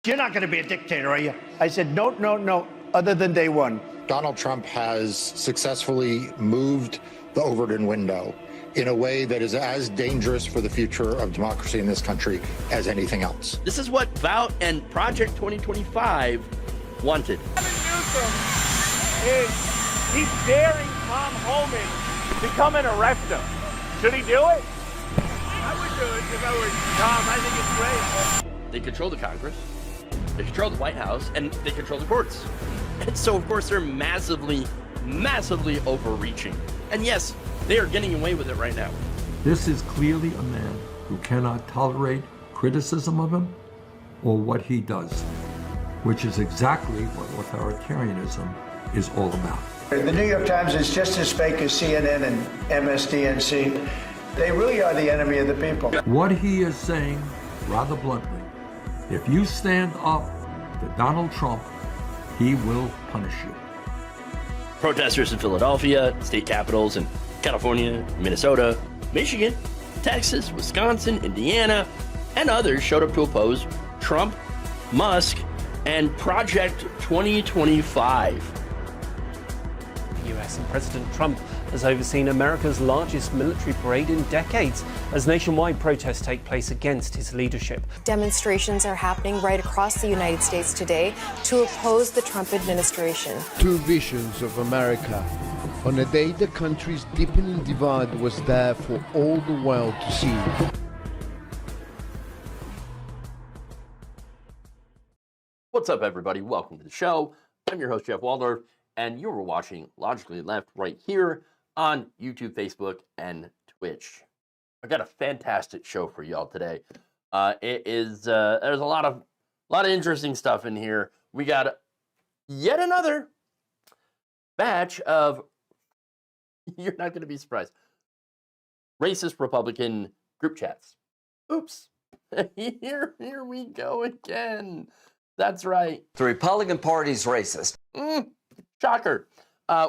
you're not going to be a dictator, are you? I said, no, no, no, other than day one. Donald Trump has successfully moved the Overton window in a way that is as dangerous for the future of democracy in this country as anything else. This is what VOUT and Project 2025 wanted. He's daring Tom Homan to come and arrest him. Should he do it? I would do it if I were Tom. I think it's great. They control the Congress, they control the White House, and they control the courts. And so, of course, they're massively, massively overreaching. And yes, they are getting away with it right now. This is clearly a man who cannot tolerate criticism of him or what he does, which is exactly what authoritarianism is all about. The New York Times is just as fake as CNN and MSDNC. They really are the enemy of the people. What he is saying, rather bluntly, if you stand up to Donald Trump, he will punish you. Protesters in Philadelphia, state capitals in California, Minnesota, Michigan, Texas, Wisconsin, Indiana, and others showed up to oppose Trump, Musk, and Project 2025. The US and President Trump has overseen America's largest military parade in decades as nationwide protests take place against his leadership. Demonstrations are happening right across the United States today to oppose the Trump administration. Two visions of America. On a day the country's deepening divide was there for all the world to see. What's up, everybody? Welcome to the show. I'm your host, Jeff Waldorf, and you are watching Logically Left right here on YouTube, Facebook, and Twitch. I've got a fantastic show for y'all today. There's a lot of interesting stuff in here. We got yet another batch of, you're not going to be surprised, racist Republican group chats. Oops. Here we go again. That's right. The Republican Party's racist. Shocker.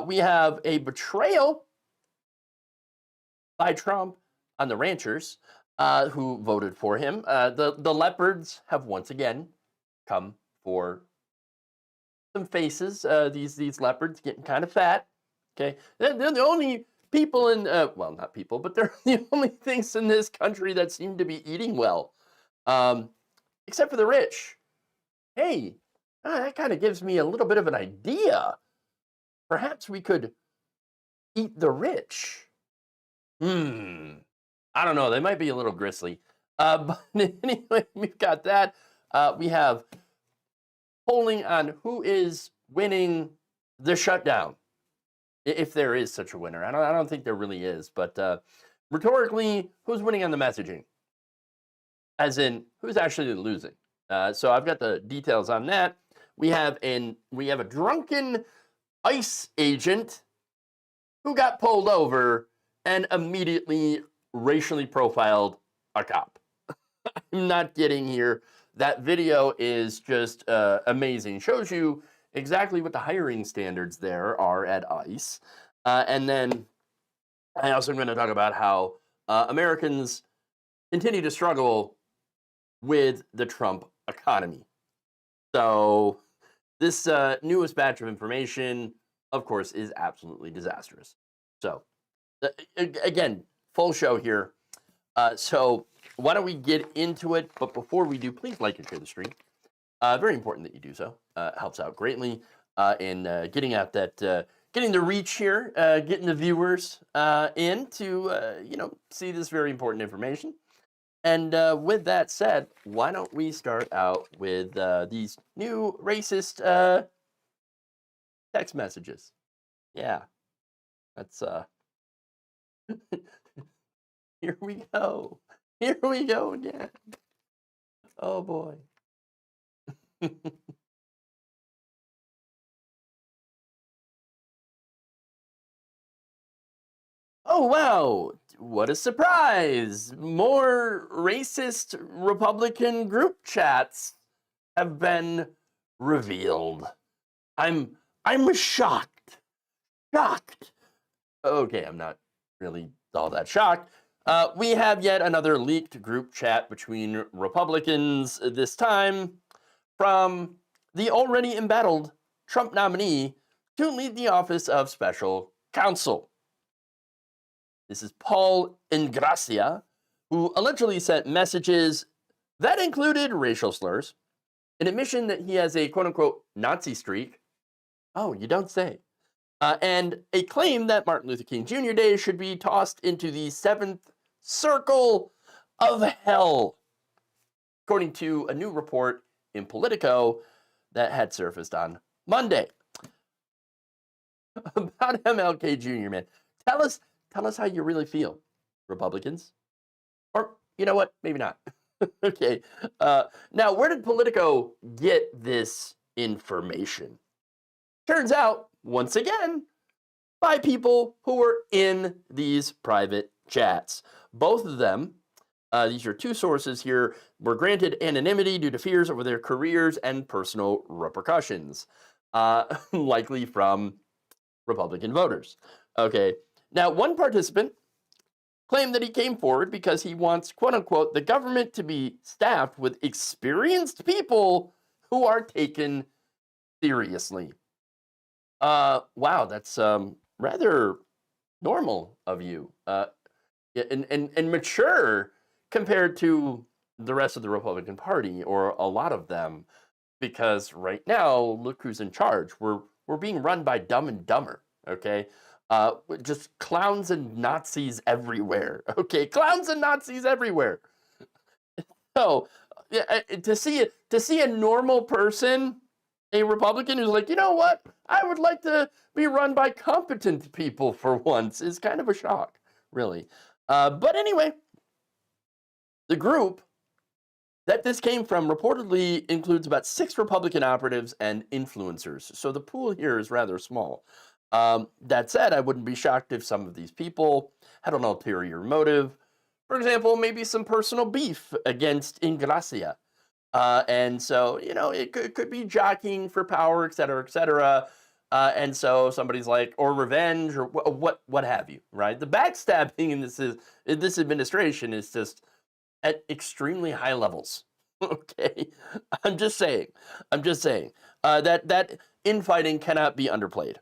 We have a betrayal by Trump on the ranchers who voted for him. The leopards have once again come for some faces. These leopards getting kind of fat. Okay, they're the only people in well, not people, but they're the only things in this country that seem to be eating well, except for the rich. Hey, that kind of gives me a little bit of an idea. Perhaps we could eat the rich. I don't know. They might be a little gristly. But anyway, we've got that. We have polling on who is winning the shutdown, if there is such a winner. I don't think there really is. But rhetorically, who's winning on the messaging? As in, who's actually losing? So I've got the details on that. We have a drunken ICE agent who got pulled over and immediately racially profiled a cop. I'm not kidding here. That video is just amazing. Shows you exactly what the hiring standards there are at ICE. And then I also am going to talk about how Americans continue to struggle with the Trump economy. So this newest batch of information, of course, is absolutely disastrous. So again, full show here. So why don't we get into it? But before we do, please like and share the stream. Very important that you do so. Helps out greatly in getting out that, getting the reach here, getting the viewers in to see this very important information. And with that said, why don't we start out with these new racist text messages? Yeah, that's here we go. Here we go again. Oh boy. Oh wow. What a surprise! More racist Republican group chats have been revealed. I'm shocked. Shocked. Okay, I'm not really all that shocked. We have yet another leaked group chat between Republicans, this time from the already embattled Trump nominee to lead the office of special counsel. This is Paul Ingrassia, who allegedly sent messages that included racial slurs, an admission that he has a quote-unquote Nazi streak. Oh, you don't say. And a claim that Martin Luther King Jr. Day should be tossed into the seventh circle of hell, according to a new report in Politico that had surfaced on Monday. About MLK Jr., man. Tell us how you really feel, Republicans. Or, you know what? Maybe not. Okay. Now, where did Politico get this information? Turns out, once again, by people who were in these private chats. Both of them, these are two sources here, were granted anonymity due to fears over their careers and personal repercussions, likely from Republican voters. Okay. Now, one participant claimed that he came forward because he wants, quote unquote, the government to be staffed with experienced people who are taken seriously. Wow, that's rather normal of you, and mature compared to the rest of the Republican Party, or a lot of them, because right now, look who's in charge. We're being run by Dumb and Dumber, okay? Just clowns and Nazis everywhere, okay? Clowns and Nazis everywhere. So, yeah, to see a normal person, a Republican who's like, you know what? I would like to be run by competent people for once, is kind of a shock, really. But anyway, the group that this came from reportedly includes about 6 Republican operatives and influencers. So the pool here is rather small. That said, I wouldn't be shocked if some of these people had an ulterior motive. For example, maybe some personal beef against Ingrassia. And so, you know, it could be jockeying for power, et cetera, et cetera. And so somebody's like, or revenge, or what have you, right? The backstabbing in this administration is just at extremely high levels. Okay, I'm just saying that infighting cannot be underplayed.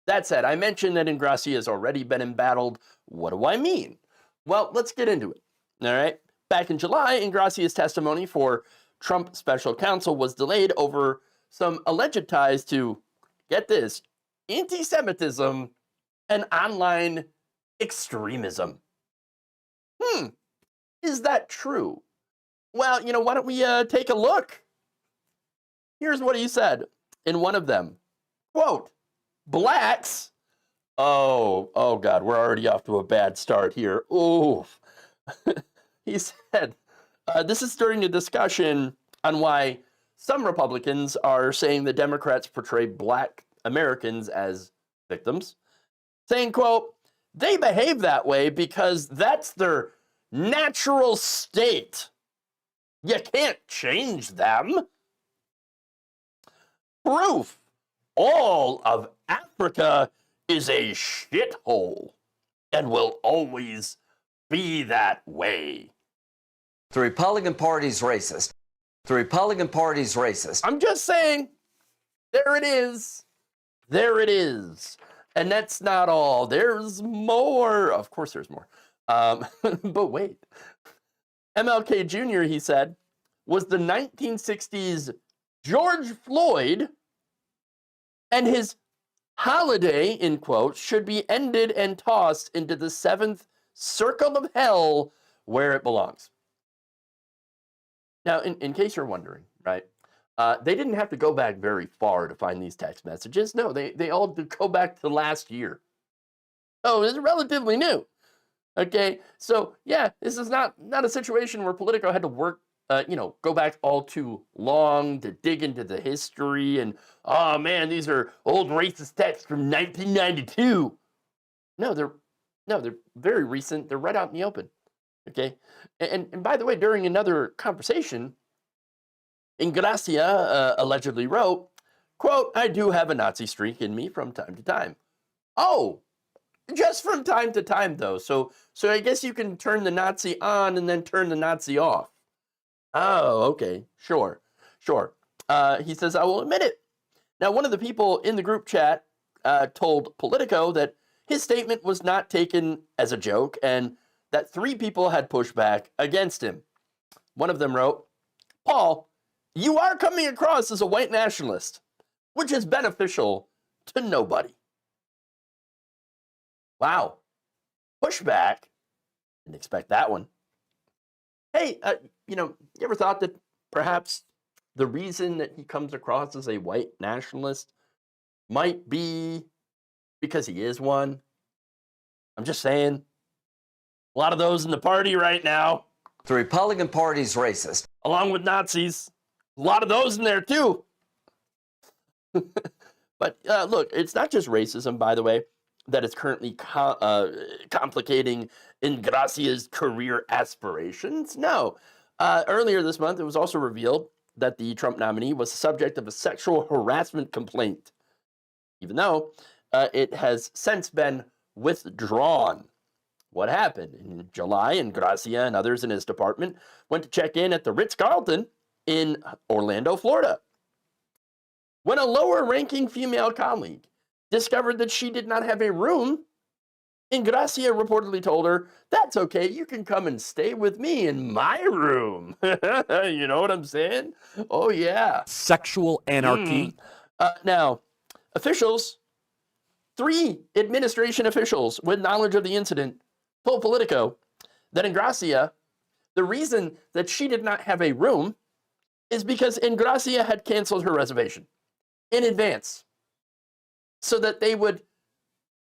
That said, I mentioned that Ingrassia has already been embattled. What do I mean? Well, let's get into it. All right. Back in July, Ingrassia's testimony for Trump special counsel was delayed over some alleged ties to, get this, anti-Semitism and online extremism. Is that true? Well, you know, why don't we take a look? Here's what he said in one of them. Quote, blacks. Oh God, we're already off to a bad start here. Oof. He said, this is during a discussion on why some Republicans are saying the Democrats portray black Americans as victims, saying, quote, they behave that way because that's their natural state. You can't change them. Proof. All of Africa is a shithole and will always be that way. The Republican Party's racist. The Republican Party's racist. I'm just saying, there it is. There it is. And that's not all. There's more. Of course there's more. But wait. MLK Jr., he said, was the 1960s George Floyd, and his holiday, in quotes, should be ended and tossed into the seventh circle of hell where it belongs. Now, in case you're wondering, right, they didn't have to go back very far to find these text messages. No, they all go back to last year. Oh, it's relatively new. Okay, so yeah, this is not a situation where Politico had to work, go back all too long to dig into the history and, oh man, these are old racist texts from 1992. No, they're very recent. They're right out in the open. Okay, and by the way, during another conversation, Ingrassia allegedly wrote, quote, I do have a Nazi streak in me from time to time. Oh, just from time to time, though. So I guess you can turn the Nazi on and then turn the Nazi off. Oh, okay, sure. Sure. He says, I will admit it. Now, one of the people in the group chat told Politico that his statement was not taken as a joke and that 3 people had pushed back against him. One of them wrote, Paul, you are coming across as a white nationalist, which is beneficial to nobody. Wow. Pushback. Didn't expect that one. Hey, you ever thought that perhaps the reason that he comes across as a white nationalist might be because he is one? I'm just saying. A lot of those in the party right now. The Republican Party's racist. Along with Nazis. A lot of those in there too. But look, it's not just racism, by the way, that is currently complicating Ingracia's career aspirations. No. Earlier this month, it was also revealed that the Trump nominee was the subject of a sexual harassment complaint, even though it has since been withdrawn. What happened? In July, Ingracia and others in his department went to check in at the Ritz-Carlton in Orlando, Florida, when a lower-ranking female colleague discovered that she did not have a room. Ingracia reportedly told her, that's okay, you can come and stay with me in my room. You know what I'm saying? Oh, yeah. Sexual anarchy. Now, officials, 3 administration officials with knowledge of the incident told Politico that Ingracia, the reason that she did not have a room is because Ingracia had canceled her reservation in advance so that they would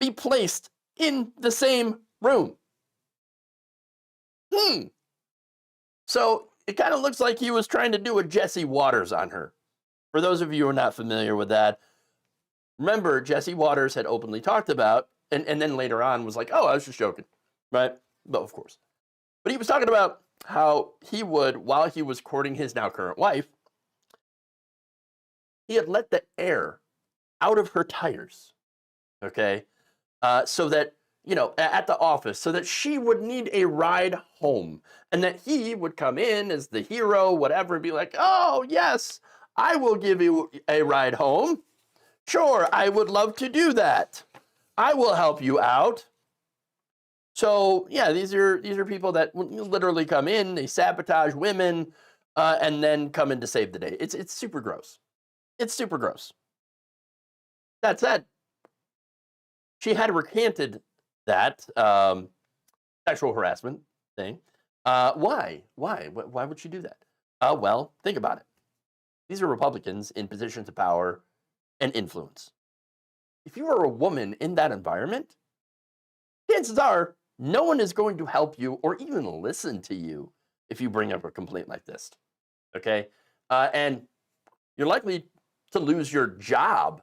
be placed in the same room. So it kind of looks like he was trying to do a Jesse Waters on her. For those of you who are not familiar with that, remember Jesse Waters had openly talked about, and then later on was like, oh, I was just joking, right? But of course. But he was talking about how he would, while he was courting his now current wife, he had let the air out of her tires, okay? So that, at the office, so that she would need a ride home, and that he would come in as the hero, whatever, and be like, oh, yes, I will give you a ride home. Sure, I would love to do that. I will help you out. So, yeah, these are people that literally come in, they sabotage women, and then come in to save the day. It's super gross. It's super gross. That said, she had recanted that sexual harassment thing. Why? Why would she do that? Well, think about it. These are Republicans in positions of power and influence. If you are a woman in that environment, chances are no one is going to help you or even listen to you if you bring up a complaint like this. Okay? And you're likely to lose your job.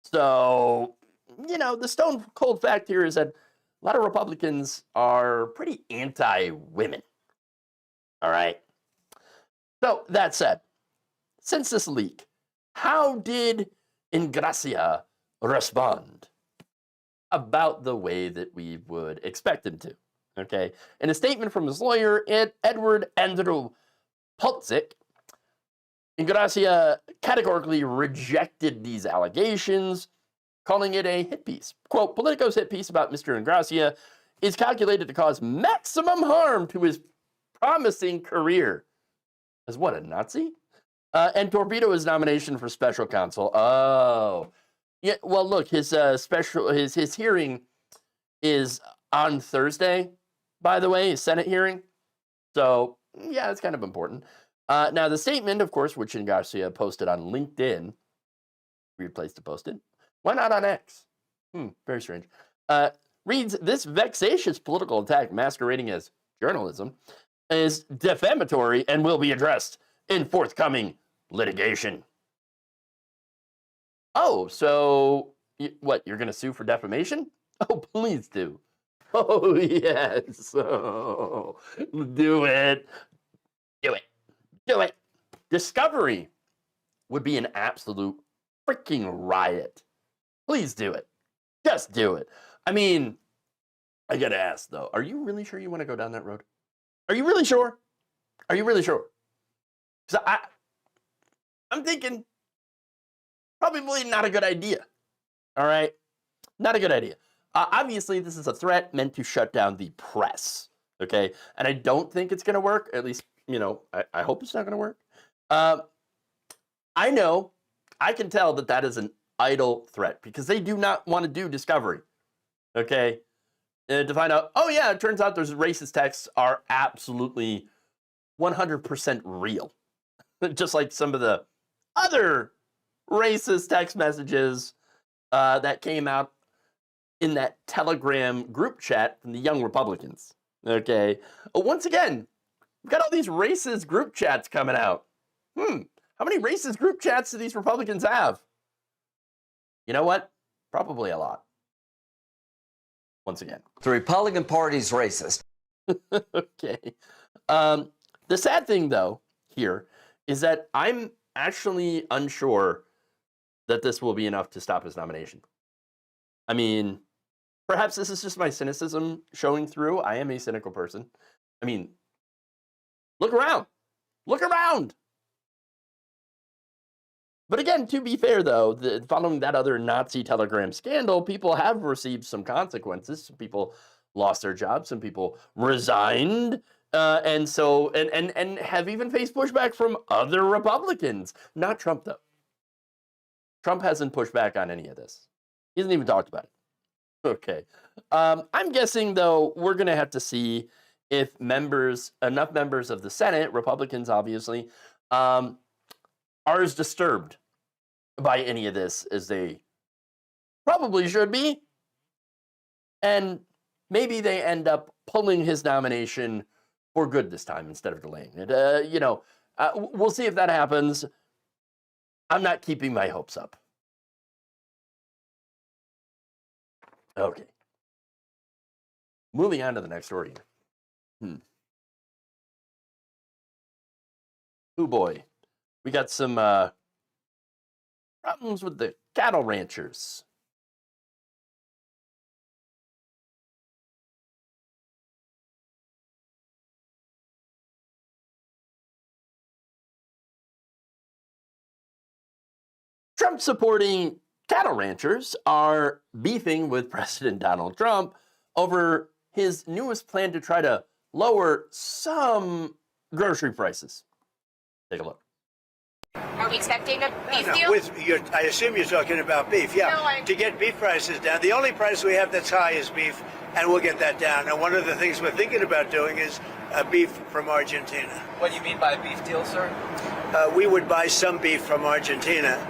So, the stone cold fact here is that a lot of Republicans are pretty anti-women. All right? So, that said, since this leak, how did Ingracia respond? About the way that we would expect him to. Okay? In a statement from his lawyer, Edward Andrew Pultzik, Ingracia categorically rejected these allegations, calling it a hit piece. Quote, Politico's hit piece about Mr. Ingracia is calculated to cause maximum harm to his promising career. As what, a Nazi? And torpedo his nomination for special counsel. Oh. Yeah, well, look, his hearing is on Thursday, by the way, his Senate hearing. So, yeah, it's kind of important. Now, the statement, of course, which Ingracia posted on LinkedIn, weird place to post it. Why not on X? Very strange. Reads, this vexatious political attack masquerading as journalism is defamatory and will be addressed in forthcoming litigation. Oh, so what, you're going to sue for defamation? Oh, please do. Oh, yes. Oh, do it. Do it. Do it. Discovery would be an absolute freaking riot. Please do it. Just do it. I mean, I got to ask, though, are you really sure you want to go down that road? Are you really sure? Are you really sure? Because I'm thinking probably not a good idea. All right? Not a good idea. Obviously, this is a threat meant to shut down the press. Okay? And I don't think it's going to work. At least, I hope it's not going to work. I know, I can tell that is an idle threat because they do not want to do discovery. Okay? To find out, oh yeah, it turns out those racist texts are absolutely 100% real. Just like some of the other racist text messages that came out in that Telegram group chat from the Young Republicans. Okay. Once again, we've got all these racist group chats coming out. How many racist group chats do these Republicans have? You know what? Probably a lot. Once again. The Republican Party's racist. Okay. The sad thing, though, here is that I'm actually unsure that this will be enough to stop his nomination. I mean, perhaps this is just my cynicism showing through. I am a cynical person. I mean, look around. Look around. But again, to be fair, though, following that other Nazi Telegram scandal, people have received some consequences. Some people lost their jobs. Some people resigned. And have even faced pushback from other Republicans. Not Trump, though. Trump hasn't pushed back on any of this. He hasn't even talked about it. Okay. I'm guessing, though, we're going to have to see if enough members of the Senate, Republicans obviously, are as disturbed by any of this as they probably should be. And maybe they end up pulling his nomination for good this time instead of delaying it. We'll see if that happens. I'm not keeping my hopes up. Okay. Moving on to the next story. Oh boy. We got some problems with the cattle ranchers. Trump-supporting cattle ranchers are beefing with President Donald Trump over his newest plan to try to lower some grocery prices. Take a look. Are we expecting a beef deal? I assume you're talking about beef, yeah. No, to get beef prices down, the only price we have that's high is beef, and we'll get that down. And one of the things we're thinking about doing is beef from Argentina. What do you mean by a beef deal, sir? We would buy some beef from Argentina.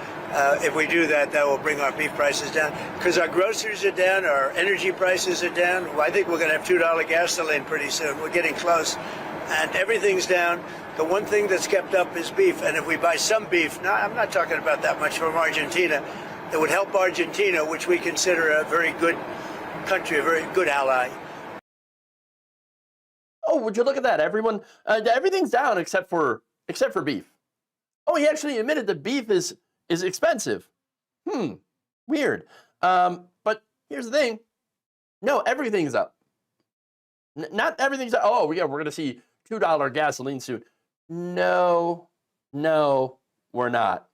If we do that, that will bring our beef prices down. Because our groceries are down, our energy prices are down. Well, I think we're going to have $2 gasoline pretty soon. We're getting close. And everything's down. The one thing that's kept up is beef. And if we buy some beef, now I'm not talking about that much from Argentina, it would help Argentina, which we consider a very good country, a very good ally. Oh, would you look at that? Everyone, everything's down except for beef. Oh, he actually admitted that beef is expensive. Weird. But here's the thing. No, everything's up. Not everything's up. Oh, yeah, we're going to see $2 gasoline soon. No, we're not.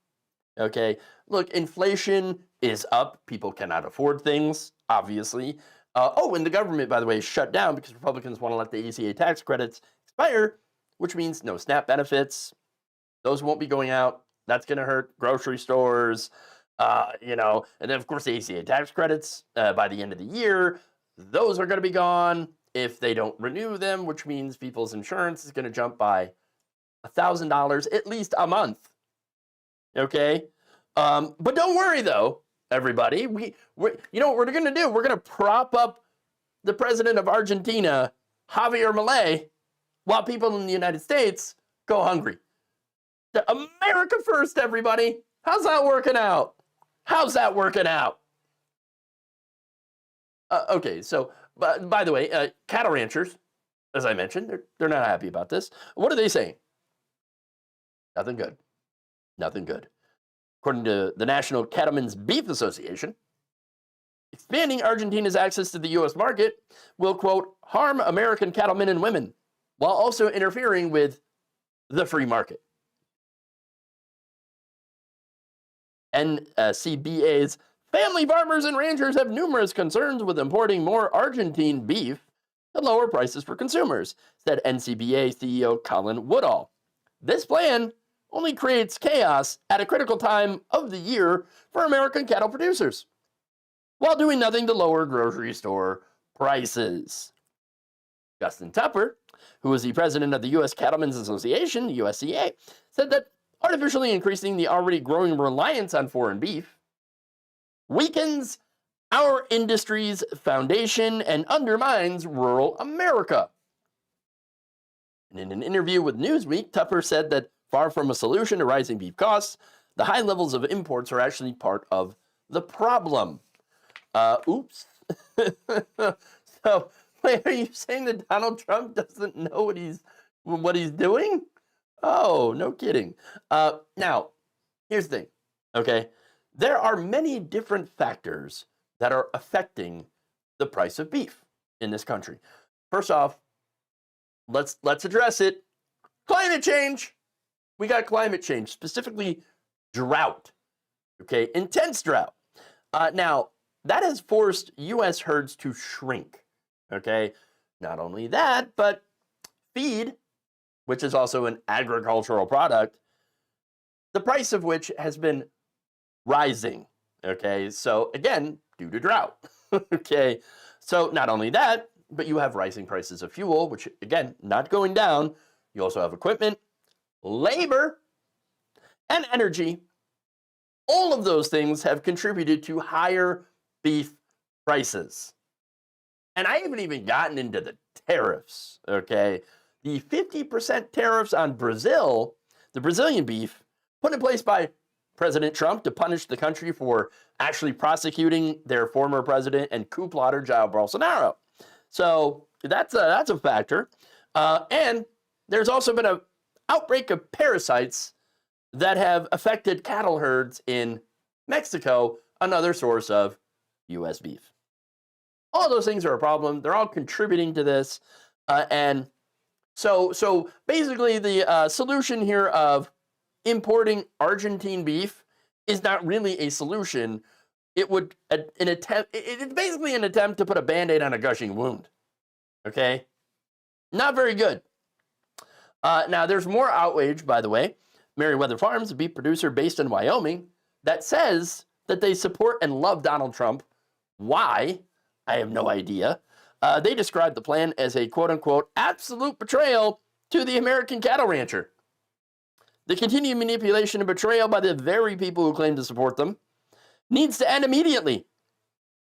Okay. Look, inflation is up. People cannot afford things, obviously. And the government, by the way, is shut down because Republicans want to let the ACA tax credits expire, which means no SNAP benefits. Those won't be going out. That's going to hurt grocery stores, and then, of course, the ACA tax credits by the end of the year. Those are going to be gone if they don't renew them, which means people's insurance is going to jump by $1,000 at least a month. Okay? But don't worry, though, everybody. You know what we're going to do? We're going to prop up the president of Argentina, Javier Milei, while people in the United States go hungry. America first, everybody. How's that working out? Okay, so, by the way, cattle ranchers, as I mentioned, they're not happy about this. What are they saying? Nothing good. According to the National Cattlemen's Beef Association, expanding Argentina's access to the U.S. market will, quote, harm American cattlemen and women, while also interfering with the free market. NCBA's family farmers and ranchers have numerous concerns with importing more Argentine beef to lower prices for consumers, said NCBA CEO Colin Woodall. This plan only creates chaos at a critical time of the year for American cattle producers, while doing nothing to lower grocery store prices. Justin Tupper, who is the president of the U.S. Cattlemen's Association, USCA, said that artificially increasing the already growing reliance on foreign beef weakens our industry's foundation and undermines rural America. And in an interview with Newsweek, Tupper said that far from a solution to rising beef costs, the high levels of imports are actually part of the problem. Oops. So, wait, are you saying that Donald Trump doesn't know what he's doing? Oh, no kidding. Now, here's the thing, okay? There are many different factors that are affecting the price of beef in this country. First off, let's address it. Climate change. We got climate change, specifically drought. Okay, intense drought. Now, that has forced U.S. herds to shrink. Okay, not only that, but feed, which is also an agricultural product, the price of which has been rising. Okay, so again, due to drought. Okay, so not only that, but you have rising prices of fuel, which again, not going down. You also have equipment, labor, and energy. All of those things have contributed to higher beef prices. And I haven't even gotten into the tariffs, okay? The 50% tariffs on Brazil, the Brazilian beef, put in place by President Trump to punish the country for actually prosecuting their former president and coup plotter, Jair Bolsonaro. So that's a factor. And there's also been an outbreak of parasites that have affected cattle herds in Mexico, another source of U.S. beef. All those things are a problem. They're all contributing to this. And so basically the solution here of importing Argentine beef is not really a solution. It would it's basically an attempt to put a Band-Aid on a gushing wound. Okay? Not very good. Now, there's more outrage, by the way. Meriwether Farms, a beef producer based in Wyoming, that says that they support and love Donald Trump. Why? I have no idea. They described the plan as a quote-unquote absolute betrayal to the American cattle rancher. The continued manipulation and betrayal by the very people who claim to support them needs to end immediately.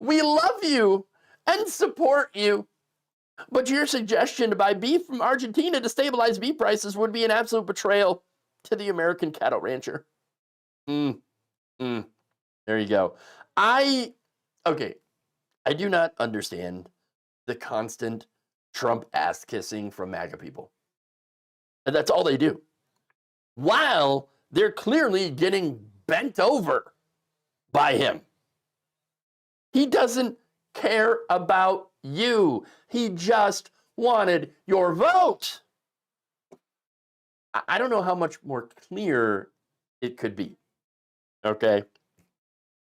We love you and support you, but your suggestion to buy beef from Argentina to stabilize beef prices would be an absolute betrayal to the American cattle rancher. There you go. I do not understand the constant Trump ass kissing from MAGA people. And that's all they do. While they're clearly getting bent over by him. He doesn't care about you. He just wanted your vote. I don't know how much more clear it could be. Okay.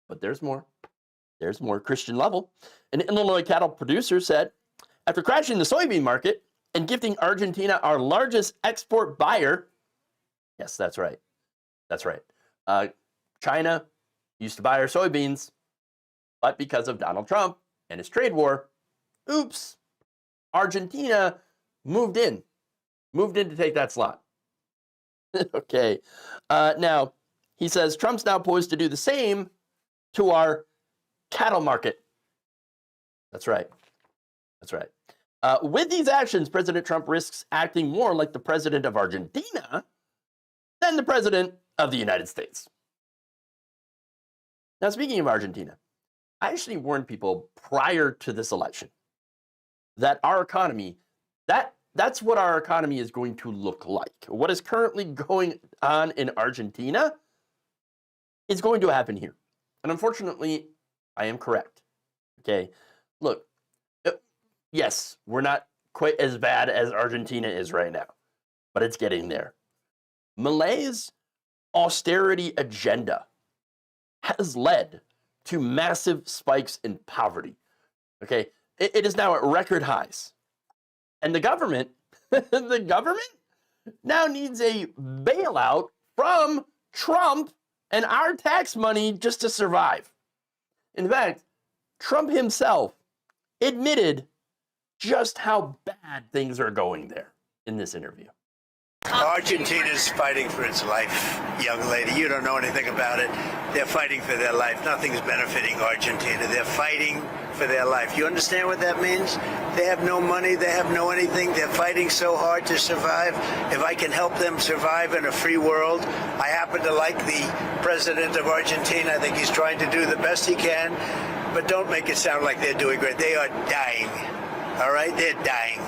But there's more. There's more. Christian Lovell, an Illinois cattle producer, said, after crashing the soybean market and gifting Argentina our largest export buyer, yes, that's right. That's right. China used to buy our soybeans, but because of Donald Trump and his trade war, oops, Argentina moved in to take that slot. Okay. Now, he says Trump's now poised to do the same to our cattle market. That's right. That's right. With these actions, President Trump risks acting more like the president of Argentina than the president of the United States. Now, speaking of Argentina, I actually warned people prior to this election that our economy, that's what our economy is going to look like. What is currently going on in Argentina is going to happen here. And unfortunately, I am correct. Okay, look, yes, we're not quite as bad as Argentina is right now, but it's getting there. Milei's austerity agenda has led to massive spikes in poverty. Okay, it is now at record highs. And the government, the government now needs a bailout from Trump and our tax money just to survive. In fact, Trump himself admitted just how bad things are going there in this interview. Argentina's fighting for its life, young lady. You don't know anything about it. They're fighting for their life. Nothing's benefiting Argentina. They're fighting for their life. You understand what that means? They have no money. They have no anything. They're fighting so hard to survive. If I can help them survive in a free world, I happen to like the president of Argentina. I think he's trying to do the best he can. But don't make it sound like they're doing great. They are dying. All right? They're dying.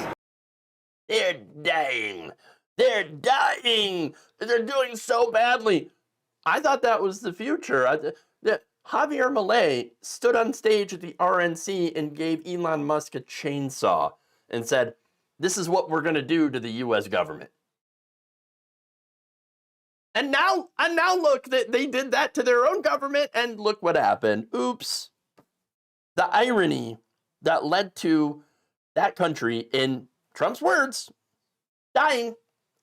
They're dying. They're dying. They're doing so badly. I thought that was the future. Javier Milei stood on stage at the RNC and gave Elon Musk a chainsaw and said, "This is what we're going to do to the U.S. government." And now look, that they did that to their own government, and look what happened. Oops. The irony that led to that country, in Trump's words, dying,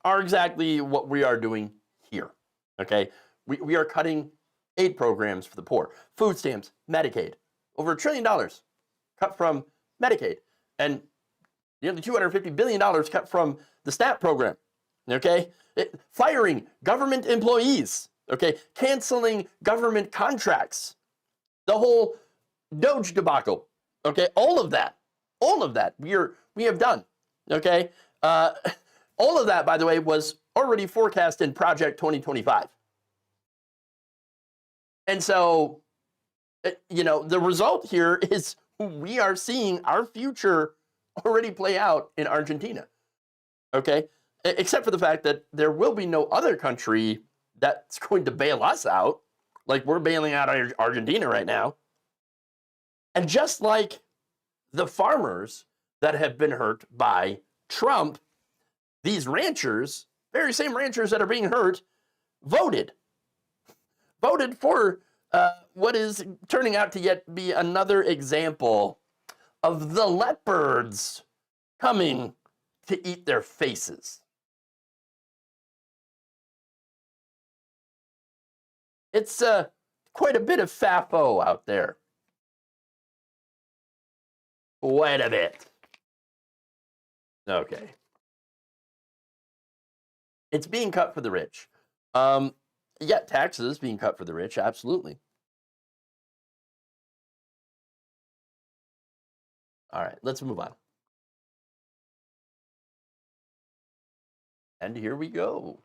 are exactly what we are doing here, okay? We are cutting aid programs for the poor, food stamps, Medicaid, over $1 trillion cut from Medicaid, and nearly $250 billion cut from the SNAP program, okay? Firing government employees, okay? Canceling government contracts, the whole Doge debacle, okay? All of that we have done, okay? All of that, by the way, was already forecast in Project 2025. And so, the result here is we are seeing our future already play out in Argentina, okay? Except for the fact that there will be no other country that's going to bail us out, like we're bailing out Argentina right now. And just like the farmers that have been hurt by Trump, these ranchers, very same ranchers that are being hurt, voted for what is turning out to yet be another example of the leopards coming to eat their faces. It's quite a bit of FAFO out there. Quite a bit. Okay. It's being cut for the rich. Yeah, taxes being cut for the rich, absolutely. All right, let's move on. And here we go.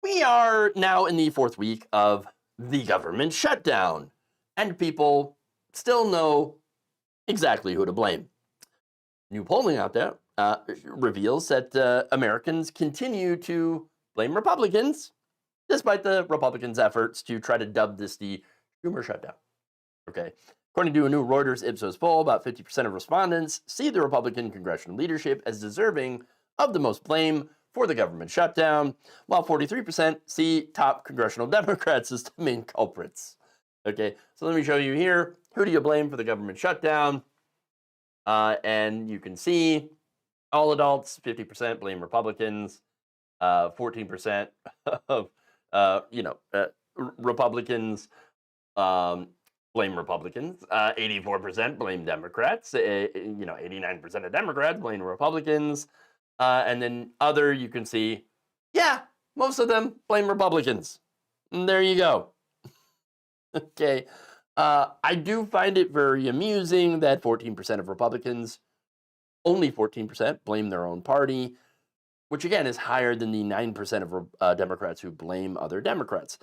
We are now in the 4th week of the government shutdown, and people still know exactly who to blame. New polling out there reveals that Americans continue to blame Republicans, despite the Republicans' efforts to try to dub this the Schumer shutdown. Okay. According to a new Reuters Ipsos poll, about 50% of respondents see the Republican congressional leadership as deserving of the most blame for the government shutdown, while 43% see top congressional Democrats as the main culprits. Okay, so let me show you here. Who do you blame for the government shutdown? And you can see all adults, 50% blame Republicans, 14% of Republicans blame Republicans, 84% blame Democrats, 89% of Democrats blame Republicans, and then other, you can see, yeah, most of them blame Republicans. And there you go. Okay. I do find it very amusing that 14% of Republicans, only 14%, blame their own party, which again is higher than the 9% of Democrats who blame other Democrats.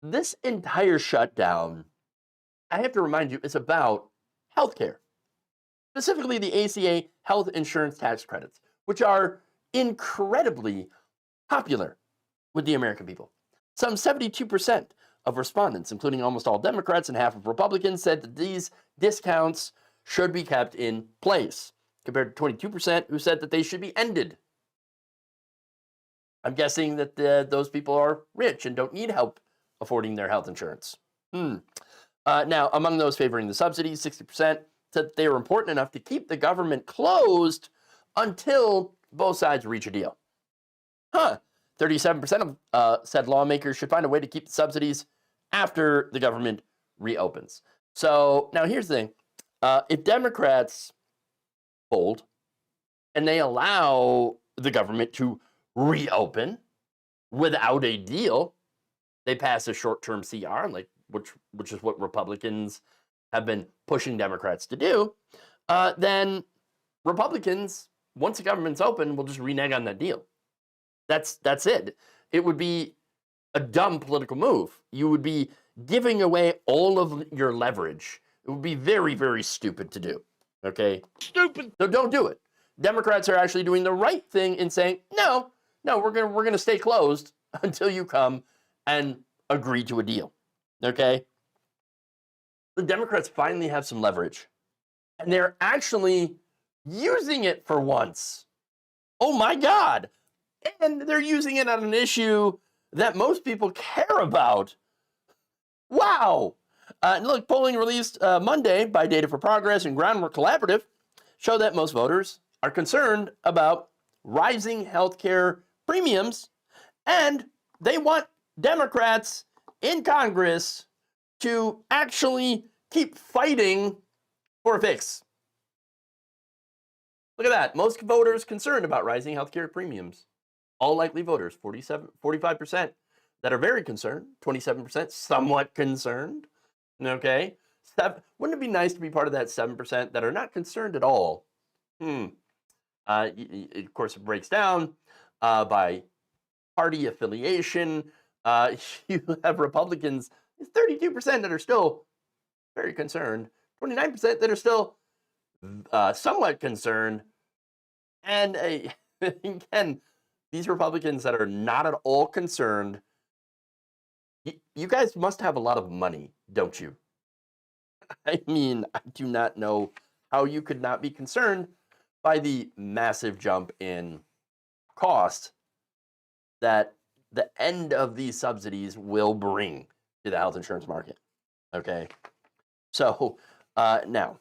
This entire shutdown, I have to remind you, is about healthcare, specifically the ACA health insurance tax credits, which are incredibly popular with the American people. Some 72% of respondents, including almost all Democrats and half of Republicans, said that these discounts should be kept in place, compared to 22% who said that they should be ended. I'm guessing that those people are rich and don't need help affording their health insurance. Now, among those favoring the subsidies, 60% said that they were important enough to keep the government closed until both sides reach a deal. 37% said lawmakers should find a way to keep the subsidies after the government reopens. So now here's the thing. If Democrats fold and they allow the government to reopen without a deal, they pass a short-term CR, like which is what Republicans have been pushing Democrats to do, then Republicans, once the government's open, will just renege on that deal. That's it. It would be a dumb political move. You would be giving away all of your leverage. It would be very, very stupid to do. Okay? Stupid. So don't do it. Democrats are actually doing the right thing in saying, no, we're gonna stay closed until you come and agree to a deal. Okay? The Democrats finally have some leverage, and they're actually using it for once. Oh my God. And they're using it on an issue that most people care about. Wow. Look, polling released Monday by Data for Progress and Groundwork Collaborative show that most voters are concerned about rising healthcare premiums, and they want Democrats in Congress to actually keep fighting for a fix. Look at that. Most voters concerned about rising healthcare premiums. All likely voters, 45% that are very concerned, 27% somewhat concerned. Okay? Wouldn't it be nice to be part of that 7% that are not concerned at all? Of course, it breaks down by party affiliation. You have Republicans, 32% that are still very concerned, 29% that are still somewhat concerned, and again, these Republicans that are not at all concerned, you guys must have a lot of money, don't you? I mean, I do not know how you could not be concerned by the massive jump in cost that the end of these subsidies will bring to the health insurance market. Okay? So now,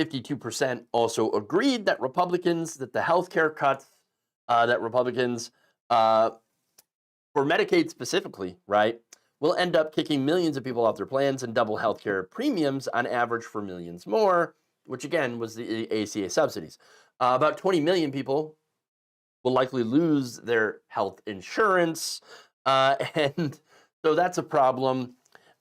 52% also agreed that the healthcare cuts that Republicans, for Medicaid specifically, right, will end up kicking millions of people off their plans and double healthcare premiums on average for millions more, which again was the ACA subsidies. About 20 million people will likely lose their health insurance, and so that's a problem.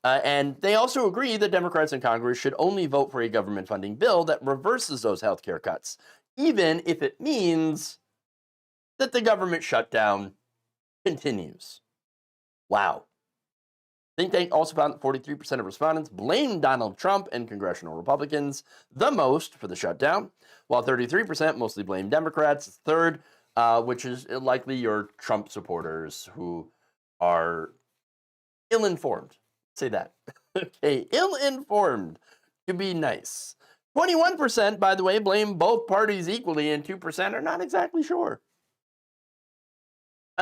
And they also agree that Democrats in Congress should only vote for a government funding bill that reverses those healthcare cuts, even if it means that the government shutdown continues. Wow. Think Tank also found that 43% of respondents blamed Donald Trump and congressional Republicans the most for the shutdown, while 33% mostly blamed Democrats. Third, which is likely your Trump supporters who are ill-informed. Say that. Okay, ill-informed, to be nice. 21%, by the way, blame both parties equally, and 2% are not exactly sure.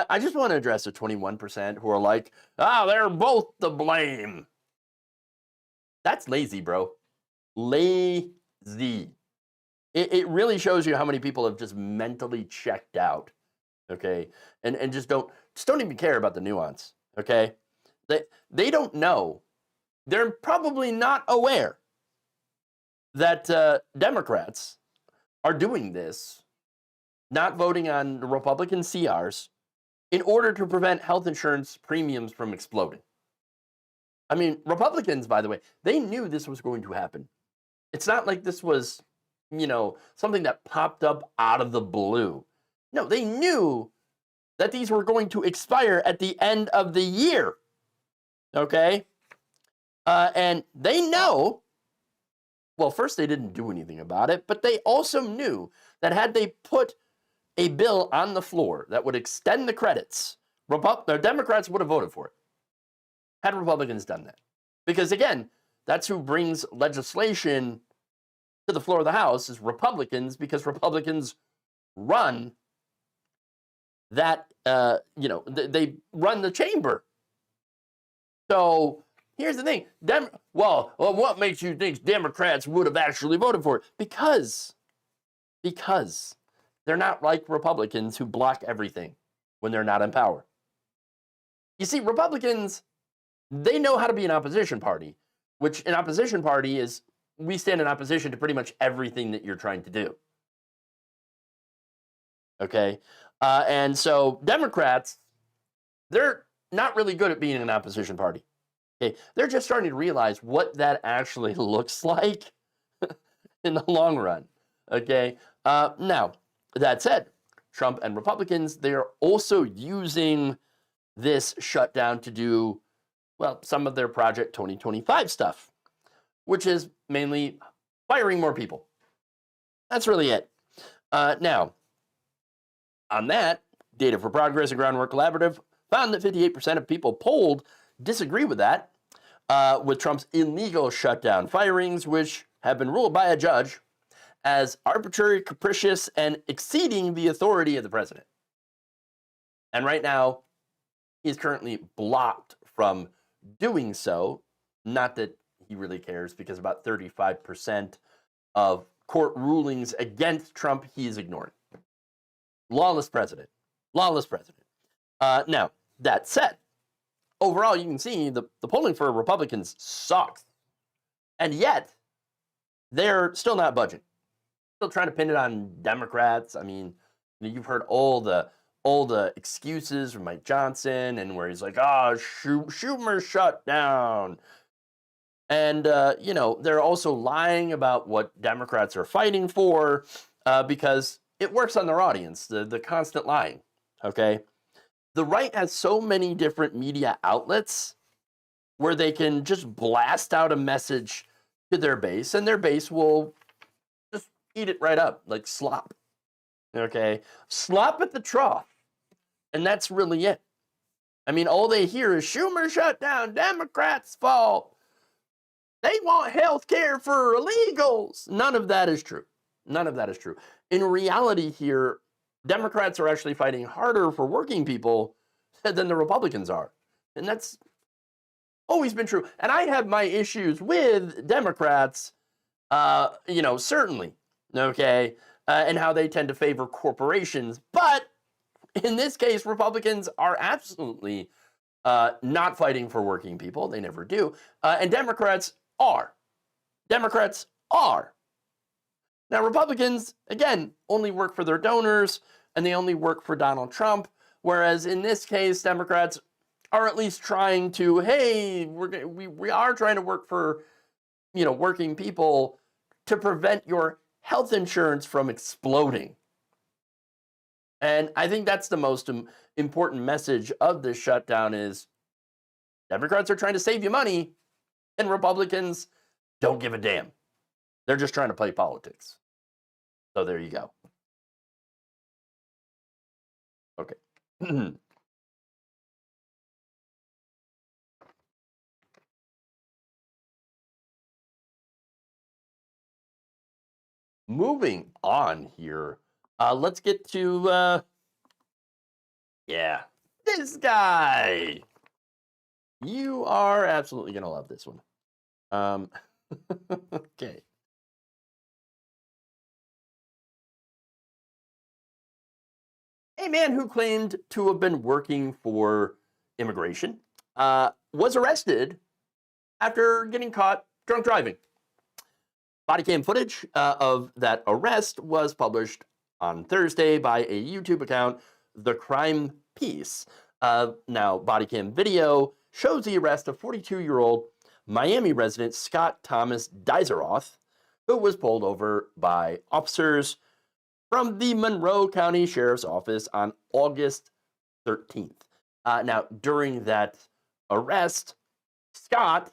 I just want to address the 21% who are like, they're both to blame. That's lazy, bro. Lazy. It really shows you how many people have just mentally checked out, okay? And just don't even care about the nuance, okay? They don't know. They're probably not aware that Democrats are doing this, not voting on the Republican CRs, in order to prevent health insurance premiums from exploding. I mean, Republicans, by the way, they knew this was going to happen. It's not like this was, something that popped up out of the blue. No, they knew that these were going to expire at the end of the year. Okay? And they know, well, first they didn't do anything about it, but they also knew that had they put a bill on the floor that would extend the credits, the Democrats would have voted for it, had Republicans done that. Because again, that's who brings legislation to the floor of the House, is Republicans, because Republicans run that, they run the chamber. So here's the thing. Well, what makes you think Democrats would have actually voted for it? Because they're not like Republicans who block everything when they're not in power. You see, Republicans, they know how to be an opposition party, which an opposition party is, we stand in opposition to pretty much everything that you're trying to do. Okay? And so Democrats, they're not really good at being an opposition party. Okay? They're just starting to realize what that actually looks like in the long run. Okay? Now, that said, Trump and Republicans, they're also using this shutdown to do, well, some of their Project 2025 stuff, which is mainly firing more people. That's really it. Now, on that, Data for Progress and Groundwork Collaborative found that 58% of people polled disagree with that, with Trump's illegal shutdown firings, which have been ruled by a judge as arbitrary, capricious, and exceeding the authority of the president. And right now, he's currently blocked from doing so. Not that he really cares, because about 35% of court rulings against Trump he is ignoring. Lawless president. Lawless president. Now, that said, overall, you can see the polling for Republicans sucks. And yet, they're still not budging. Still trying to pin it on Democrats. I mean, you've heard all the excuses from Mike Johnson, and where he's like, Schumer shut down. And, they're also lying about what Democrats are fighting for, because it works on their audience, the constant lying, okay? The right has so many different media outlets where they can just blast out a message to their base, and their base will just eat it right up, like slop, okay? Slop at the trough, and that's really it. I mean, all they hear is Schumer shut down, Democrats' fault. They want health care for illegals. None of that is true. None of that is true. In reality here, Democrats are actually fighting harder for working people than the Republicans are. And that's always been true. And I have my issues with Democrats, certainly, okay, and how they tend to favor corporations. But in this case, Republicans are absolutely not fighting for working people. They never do. And Democrats are. Democrats are. Now, Republicans, again, only work for their donors, and they only work for Donald Trump, whereas in this case, Democrats are at least trying to, hey, we are trying to work for, working people to prevent your health insurance from exploding. And I think that's the most important message of this shutdown is Democrats are trying to save you money, and Republicans don't give a damn. They're just trying to play politics. So there you go. Okay. Moving on here. Let's get to, this guy. You are absolutely going to love this one. Okay. A man who claimed to have been working for immigration was arrested after getting caught drunk driving. Body cam footage of that arrest was published on Thursday by a YouTube account, The Crime Piece. Now, body cam video shows the arrest of 42-year-old Miami resident Scott Thomas Dizeroth, who was pulled over by officers from the Monroe County Sheriff's Office on August 13th. Now, during that arrest, Scott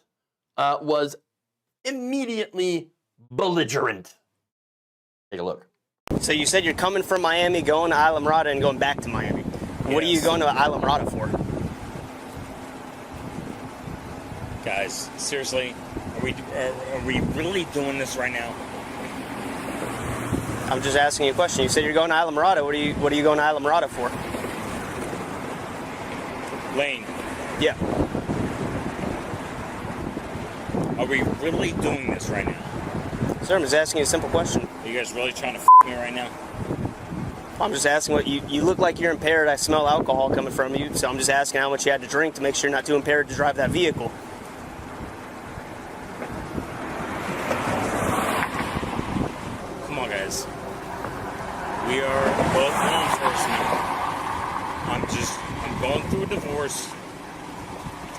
was immediately belligerent. Take a look. So you said you're coming from Miami, going to Islamorada, and going back to Miami. Yes. What are you going to Islamorada for? Guys, seriously, are we really doing this right now? I'm just asking you a question. You said you're going to Islamorada. What are you going to Islamorada for? Lane. Yeah. Are we really doing this right now? Sir, I'm just asking you a simple question. Are you guys really trying to me right now? I'm just asking what you look like you're impaired. I smell alcohol coming from you, so I'm just asking how much you had to drink to make sure you're not too impaired to drive that vehicle. Come on, guys. We are both law enforcement. I'm going through a divorce.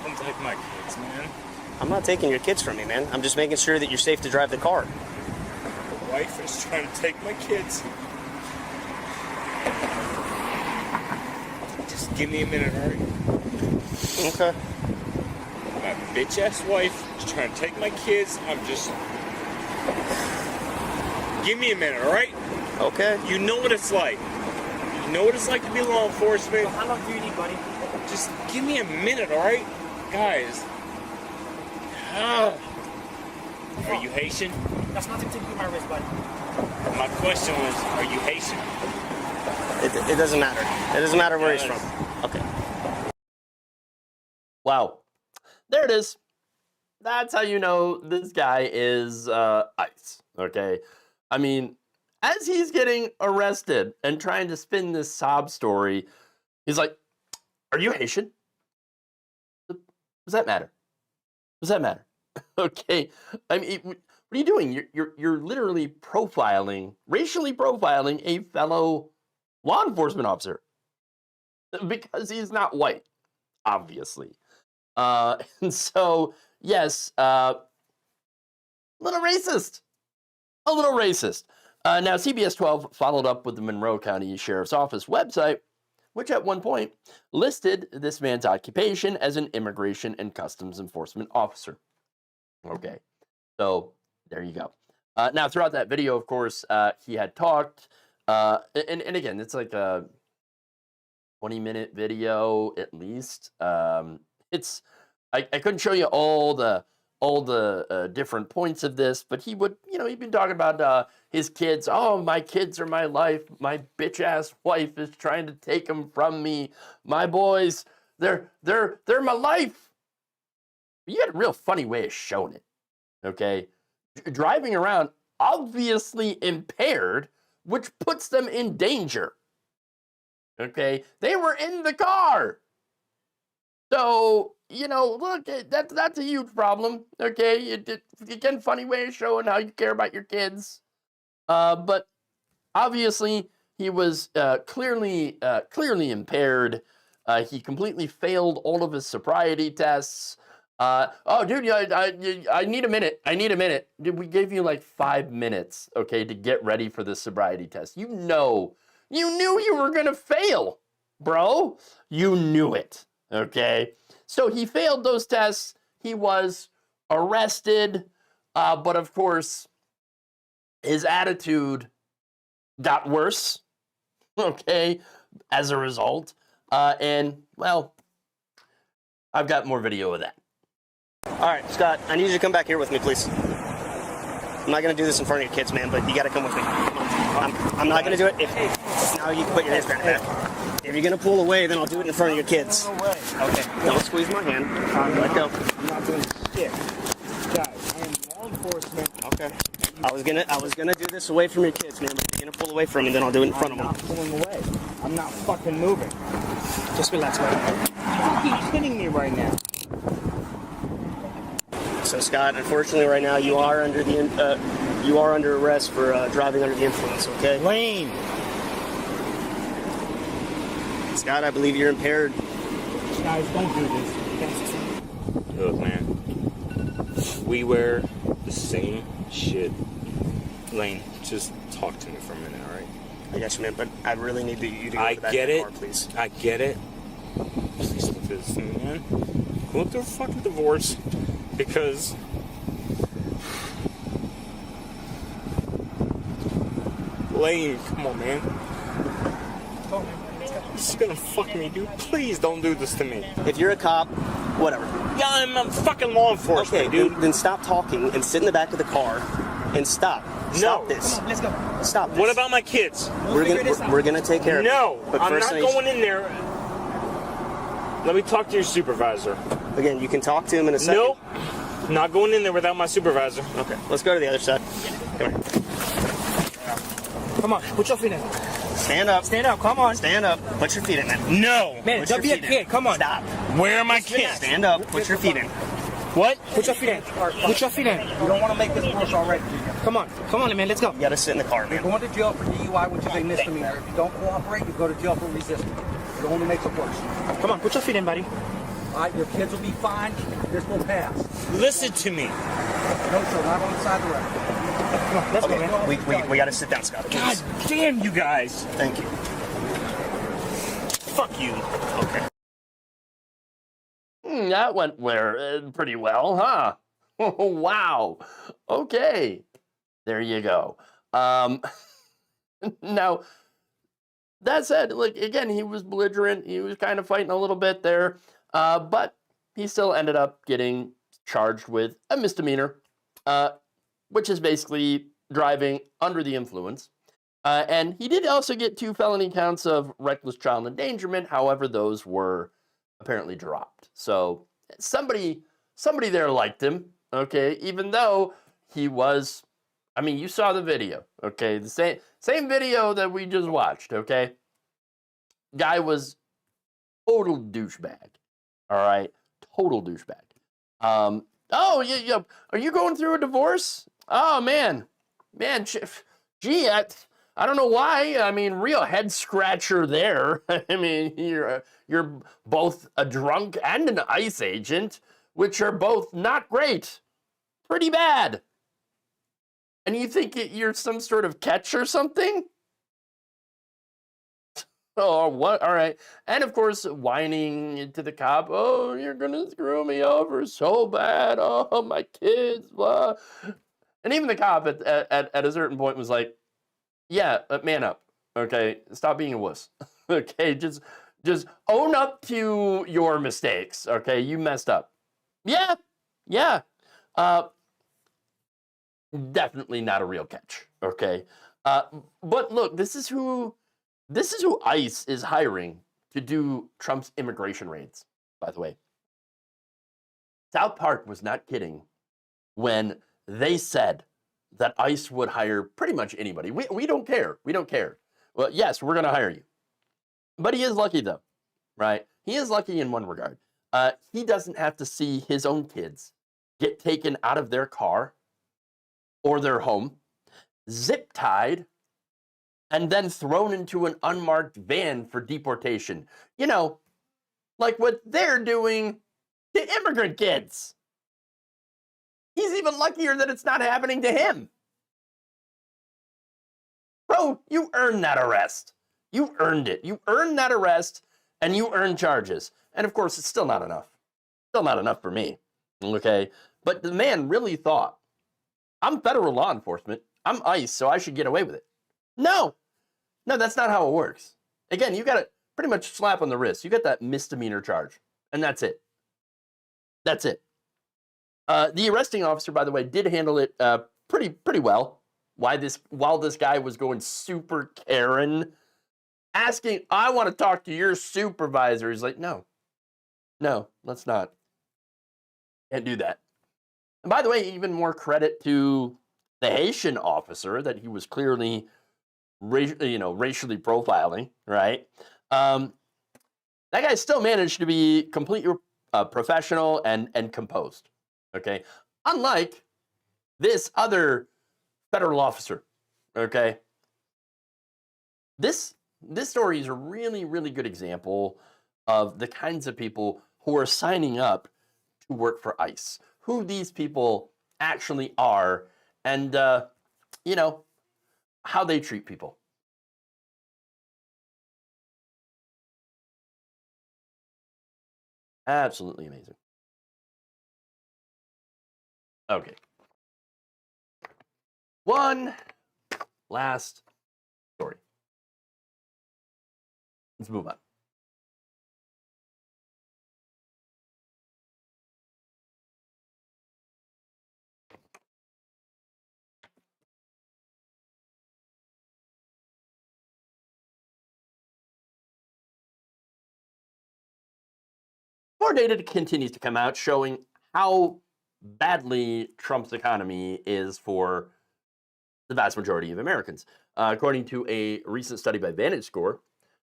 Don't take my kids, man. I'm not taking your kids from you, man. I'm just making sure that you're safe to drive the car. My wife is trying to take my kids. Just give me a minute, alright? Okay. My bitch-ass wife is trying to take my kids. Give me a minute, alright? Okay. You know what it's like. You know what it's like to be law enforcement. How long do you need, buddy? Just give me a minute, alright? Guys. Are you Haitian? That's nothing to do with my wrist, buddy. My question was, are you Haitian? It doesn't matter. It doesn't matter where he's from. Okay. Wow. There it is. That's how you know this guy is ice. Okay. I mean, as he's getting arrested and trying to spin this sob story, he's like, are you Haitian? Does that matter? Does that matter? Okay. I mean, what are you doing? You're literally profiling, racially profiling a fellow law enforcement officer because he's not white, obviously. And so, yes, a little racist. A little racist. Now, CBS 12 followed up with the Monroe County Sheriff's Office website, which at one point listed this man's occupation as an immigration and customs enforcement officer. Okay, so there you go. Now, throughout that video, of course, he had talked, and again, it's like a 20-minute video at least. I couldn't show you all the different points of this, but he would, he'd been talking about his kids. Oh, my kids are my life. My bitch ass wife is trying to take them from me. My boys, they're my life. You had a real funny way of showing it. Okay, driving around obviously impaired, which puts them in danger. Okay, they were in the car. So, look, that's a huge problem, okay? Again, funny way of showing how you care about your kids. But obviously, he was clearly impaired. He completely failed all of his sobriety tests. Oh, dude, I need a minute. I need a minute. Dude, we gave you like 5 minutes, okay, to get ready for the sobriety test. You knew you were going to fail, bro. You knew it. Okay, so he failed those tests. He was arrested, but of course, his attitude got worse, okay, as a result. And, well, I've got more video of that. All right, Scott, I need you to come back here with me, please. I'm not going to do this in front of your kids, man, but you got to come with me. I'm not going to do it. Now you can put your hands behind your back. If you're going to pull away, then I'll do it in front of your kids. Okay. Don't squeeze my hand. Let go. I'm not doing shit. Guys, I am law enforcement. Okay. I was gonna do this away from your kids, man, but you're going to pull away from me, then I'll do it in front of them. I'm not pulling away. I'm not fucking moving. Just relax, man. You keep hitting me right now. So, Scott, unfortunately, right now you are under arrest for driving under the influence. Okay. Lane. Scott, I believe you're impaired. Guys, don't do this. Look, man. We wear the same shit. Lane, just talk to me for a minute, all right? I got you, man, but I really need you to go to the back of the car, please. I get it. Please look at this thing, man. Go through a fucking divorce because... Lane, come on, man. This is gonna fuck me, dude. Please don't do this to me. If you're a cop, whatever. Yeah, I'm a fucking law enforcement, okay, dude. Then stop talking and sit in the back of the car and stop. Stop this. Come on, let's go. Stop this. What about my kids? We're gonna take care of it. No, But I'm first not going in there. Let me talk to your supervisor. Again, you can talk to him in a second. Nope. Not going in there without my supervisor. Okay, let's go to the other side. Come here. Come on, put your feet in. Stand up. Stand up, come on. Stand up. Put your feet in, man. No. Man, don't be a kid. Come on. Stop. Where are my kids? Stand up. Put your feet in. What? Put your feet in. Put your feet in. You don't want to make this worse already. Come on. Come on, man. Let's go. You gotta sit in the car, man. You're going to jail for DUI, which is a misdemeanor. If you don't cooperate, you go to jail for resisting. It only makes it worse. Come on, put your feet in, buddy. All right, your kids will be fine. This will pass. Listen to me. No, sir, not on the side of the road. Come on, let's go, man. We gotta sit down, Scott. God damn you guys. Thank you. Fuck you. Okay. That went pretty well, huh? Wow. Okay. There you go. Now, that said, like, again, he was belligerent. He was kind of fighting a little bit there. But he still ended up getting charged with a misdemeanor, which is basically driving under the influence. And he did also get 2 felony counts of reckless child endangerment. However, those were apparently dropped. So somebody there liked him, okay, even though he was, I mean, you saw the video, okay, the same video that we just watched, okay. Guy was total douchebag, all right, total douchebag. Oh, yeah, are you going through a divorce? Oh, man, gee, I don't know why. I mean, real head scratcher there. I mean, you're both a drunk and an ICE agent, which are both not great. Pretty bad. And you think you're some sort of catch or something? Oh, what? All right. And of course, whining to the cop. Oh, you're going to screw me over so bad. Oh, my kids. Blah. And even the cop at a certain point was like, yeah, man up, okay? Stop being a wuss, okay? Just own up to your mistakes, okay? You messed up. Yeah. Definitely not a real catch, okay? But look, this is who ICE is hiring to do Trump's immigration raids, by the way. South Park was not kidding when they said that ICE would hire pretty much anybody. We don't care. We don't care. Well, yes, we're going to hire you. But he is lucky, though, right? He is lucky in one regard. He doesn't have to see his own kids get taken out of their car or their home, zip-tied, and then thrown into an unmarked van for deportation. You know, like what they're doing to immigrant kids. He's even luckier that it's not happening to him. Bro, you earned that arrest. You earned it. You earned that arrest, and you earned charges. And of course, it's still not enough. Still not enough for me, okay? But the man really thought, I'm federal law enforcement. I'm ICE, so I should get away with it. No, that's not how it works. Again, you got to pretty much slap on the wrist. You got that misdemeanor charge, and that's it. That's it. The arresting officer, by the way, did handle it pretty well. While this guy was going super Karen, asking, I want to talk to your supervisor. He's like, no, let's not. Can't do that. And by the way, even more credit to the Haitian officer that he was clearly, racially profiling, right? That guy still managed to be completely professional and composed. Okay, unlike this other federal officer. Okay, this story is a really, really good example of the kinds of people who are signing up to work for ICE, who these people actually are, and how they treat people. Absolutely amazing. Okay. One last story. Let's move on. more data continues to come out showing how badly Trump's economy is for the vast majority of Americans. According to a recent study by VantageScore,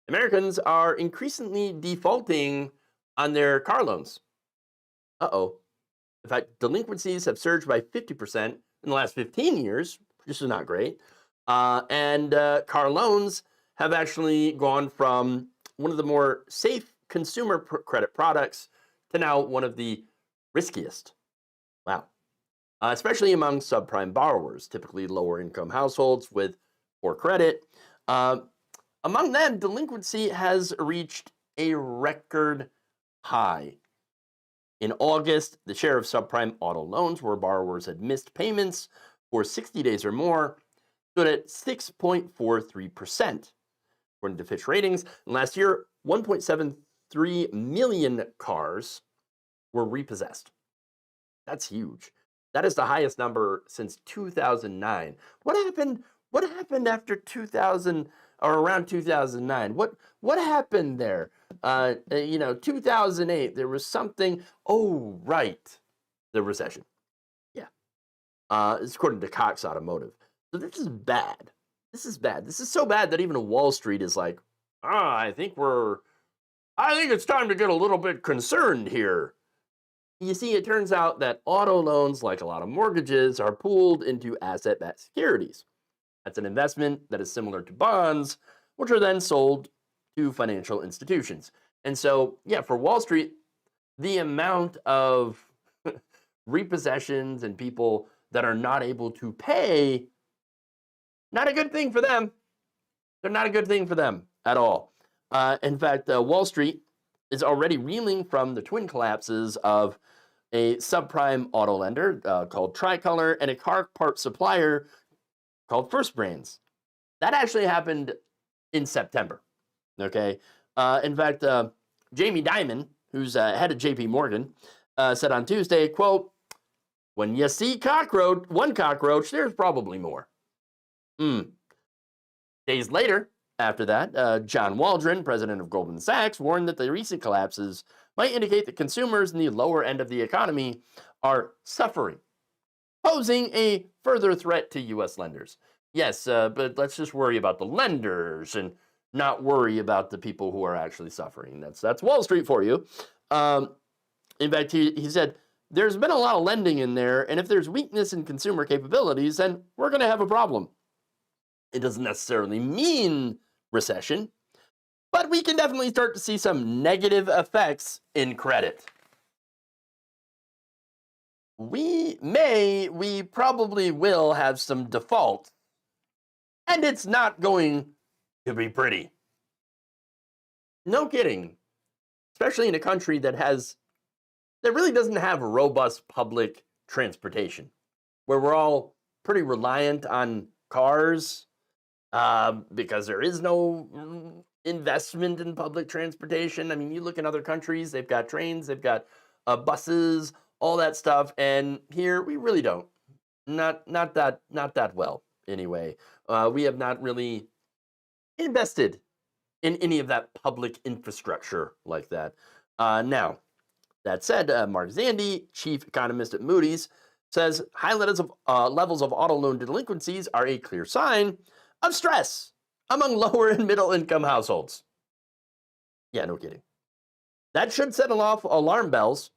Americans are increasingly defaulting on their car loans. Uh-oh. In fact, delinquencies have surged by 50% in the last 15 years, which is not great. And car loans have actually gone from one of the more safe consumer credit products to now one of the riskiest. Wow. Especially among subprime borrowers, typically lower income households with poor credit. Among them, delinquency has reached a record high. In August, the share of subprime auto loans where borrowers had missed payments for 60 days or more stood at 6.43%. According to Fitch Ratings, last year, 1.73 million cars were repossessed. That's huge. That is the highest number since 2009. What happened after 2000 or around 2009? What happened there? 2008, there was something. Oh, right. The recession. Yeah. It's according to Cox Automotive. So this is bad. This is bad. This is so bad that even Wall Street is like, I think it's time to get a little bit concerned here. You see, it turns out that auto loans, like a lot of mortgages, are pooled into asset-backed securities. That's an investment that is similar to bonds, which are then sold to financial institutions. And so, yeah, for Wall Street, the amount of repossessions and people that are not able to pay, not a good thing for them. They're not a good thing for them at all. In fact, Wall Street is already reeling from the twin collapses of a subprime auto lender called Tricolor and a car part supplier called First Brands. That actually happened in September. Okay. In fact, Jamie Dimon, who's head of JP Morgan, said on Tuesday, quote, "When you see one cockroach, there's probably more." Days later, after that, John Waldron, president of Goldman Sachs, warned that the recent collapses might indicate that consumers in the lower end of the economy are suffering, posing a further threat to U.S. lenders. Yes, but let's just worry about the lenders and not worry about the people who are actually suffering. That's Wall Street for you. In fact, he said, there's been a lot of lending in there, and if there's weakness in consumer capabilities, then we're going to have a problem. It doesn't necessarily mean recession, but we can definitely start to see some negative effects in credit. We probably will have some default, and it's not going to be pretty. No kidding. Especially in a country that really doesn't have robust public transportation, where we're all pretty reliant on cars because there is no investment in public transportation. I mean, you look in other countries, they've got trains, they've got buses, all that stuff, and here we really don't. Not that well, anyway. We have not really invested in any of that public infrastructure like that. Now, that said, Mark Zandi, chief economist at Moody's, says high levels of auto loan delinquencies are a clear sign of stress among lower and middle income households. Yeah, no kidding. That should set off alarm bells,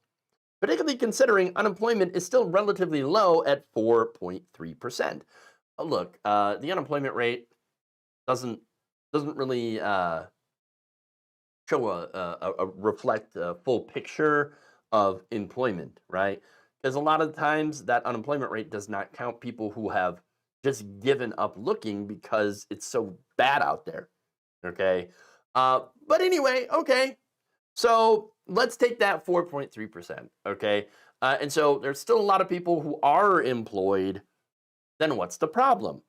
particularly considering unemployment is still relatively low at 4.3%. Look, the unemployment rate doesn't really show reflect a full picture of employment, right? Because a lot of times that unemployment rate does not count people who have just given up looking because it's so bad out there, okay? But anyway, okay. So let's take that 4.3%, okay? And so there's still a lot of people who are employed. Then what's the problem?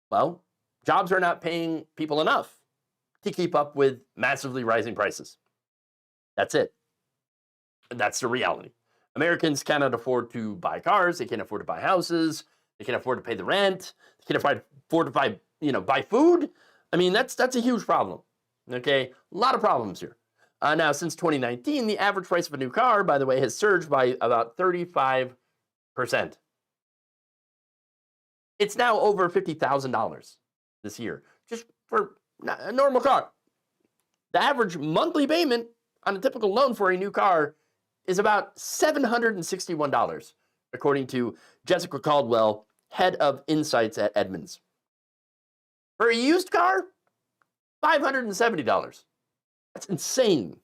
Well, jobs are not paying people enough to keep up with massively rising prices. That's it. That's the reality. Americans cannot afford to buy cars. They can't afford to buy houses. They can't afford to pay the rent. They can't afford to buy food. I mean, that's a huge problem. Okay, a lot of problems here. Now, since 2019, the average price of a new car, by the way, has surged by about 35%. It's now over $50,000 this year, just for a normal car. The average monthly payment on a typical loan for a new car is about $761, according to Jessica Caldwell, head of insights at Edmunds. For a used car, $570. That's insane.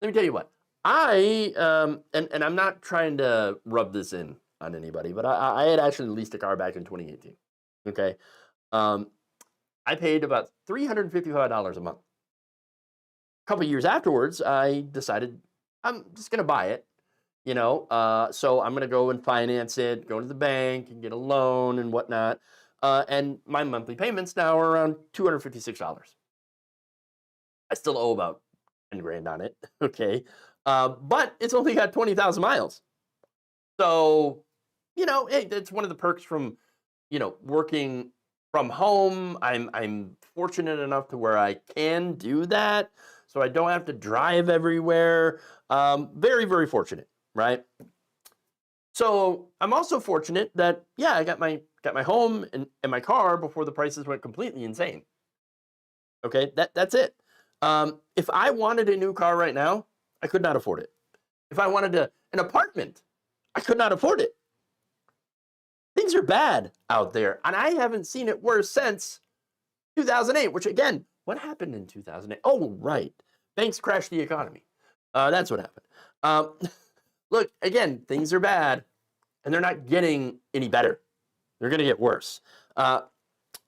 Let me tell you what. And I'm not trying to rub this in on anybody, but I had actually leased a car back in 2018. Okay. I paid about $355 a month. A couple years afterwards, I decided I'm just going to buy it, so I'm going to go and finance it, go to the bank and get a loan and whatnot. And my monthly payments now are around $256. I still owe about 10 grand on it, okay? But it's only got 20,000 miles. So, hey, it's one of the perks from, working from home. I'm fortunate enough to where I can do that, so I don't have to drive everywhere. Very, very fortunate, right? So I'm also fortunate that, I got my home and my car before the prices went completely insane. Okay, that's it. If I wanted a new car right now, I could not afford it. If I wanted an apartment, I could not afford it. Things are bad out there, and I haven't seen it worse since 2008, which again, what happened in 2008? Oh, right. Banks crashed the economy. That's what happened. Look, again, things are bad, and they're not getting any better. They're going to get worse.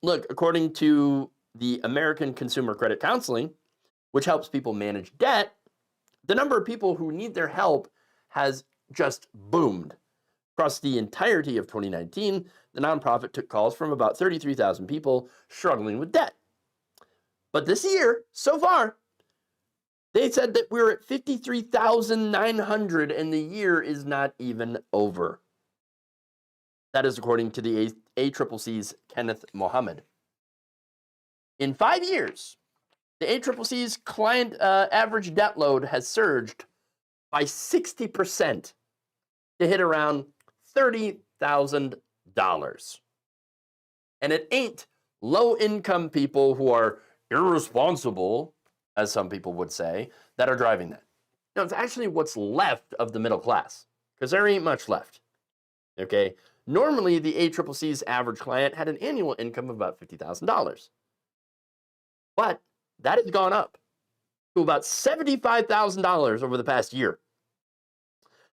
Look, according to the American Consumer Credit Counseling, which helps people manage debt, the number of people who need their help has just boomed. Across the entirety of 2019, the nonprofit took calls from about 33,000 people struggling with debt. But this year, so far, they said that we're at 53,900 and the year is not even over. That is according to the ACCC's Kenneth Mohammed. In 5 years, the ACCC's client average debt load has surged by 60% to hit around $30,000. And it ain't low-income people who are irresponsible, as some people would say, that are driving that. No, it's actually what's left of the middle class, because there ain't much left. Okay? Normally, the ACCC's average client had an annual income of about $50,000. But that has gone up to about $75,000 over the past year.